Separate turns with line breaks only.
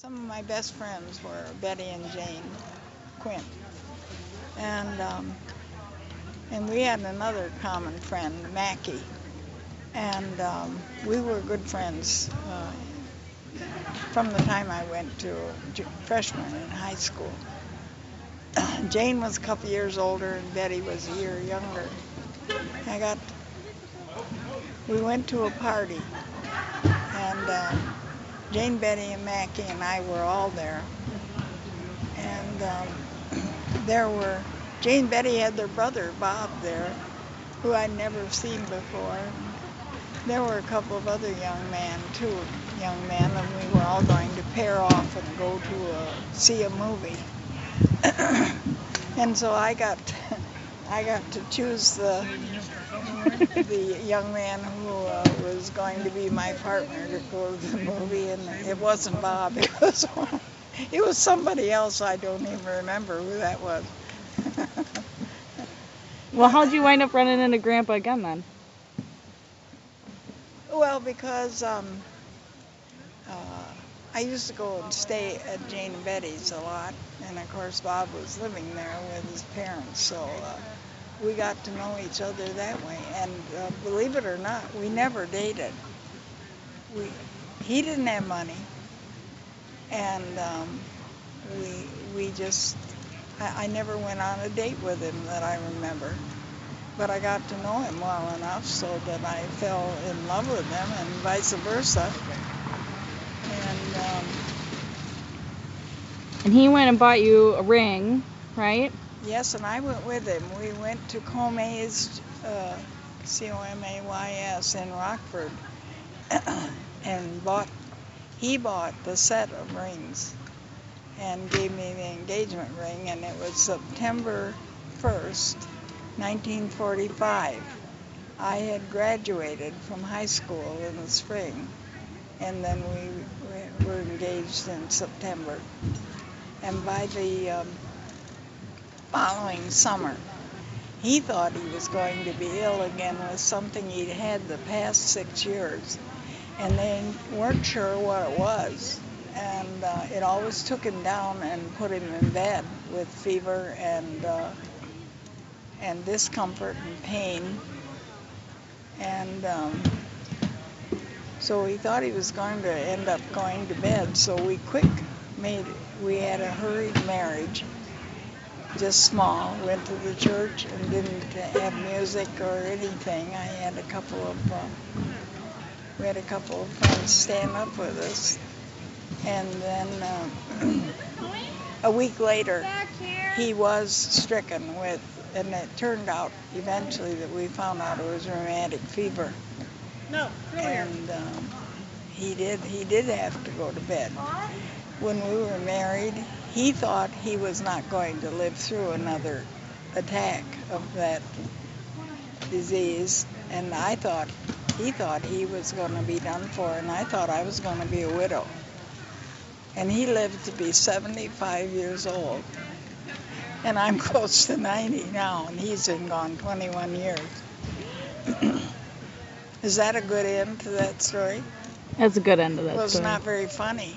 Some of my best friends were Betty and Jane Quint, and we had another common friend, Mackie, and we were good friends from the time I went to freshman in high school. Jane was a couple years older, and Betty was a year younger. I got we went to a party, and Jane, Betty, and Mackie and I were all there. And there were, Jane, Betty had their brother, Bob, there, who I'd never seen before. There were a couple of other young men, and we were all going to pair off and go to see a movie. And so I got to choose the young man who was going to be my partner to go to the movie, and it wasn't Bob. It was somebody else. I don't even remember who that was.
Well, how'd you wind up running into Grandpa again then?
Well, because I used to go and stay at Jane and Betty's a lot, and of course Bob was living there with his parents, so we got to know each other that way. And believe it or not, we never dated. He didn't have money, and I never went on a date with him that I remember. But I got to know him well enough so that I fell in love with him, and vice versa.
And he went and bought you a ring, right?
Yes, and I went with him. We went to Comays, Comays in Rockford, and he bought the set of rings and gave me the engagement ring, and it was September 1st, 1945. I had graduated from high school in the spring, and then we were engaged in September. And by the following summer, he thought he was going to be ill again with something he'd had the past 6 years, and they weren't sure what it was. And it always took him down and put him in bed with fever and discomfort and pain. And so he thought he was going to end up going to bed. So we had a hurried marriage, just small. Went to the church and didn't have music or anything. We had a couple of friends stand up with us. And then a week later, he was stricken with, and it turned out eventually that we found out it was rheumatic fever. No, and he did have to go to bed. When we were married, he thought he was not going to live through another attack of that disease, and he thought he was going to be done for, and I thought I was going to be a widow. And he lived to be 75 years old. And I'm close to 90 now, and he's been gone 21 years. Is that a good end to that story?
That's a good end to that story.
Well, it's not very funny.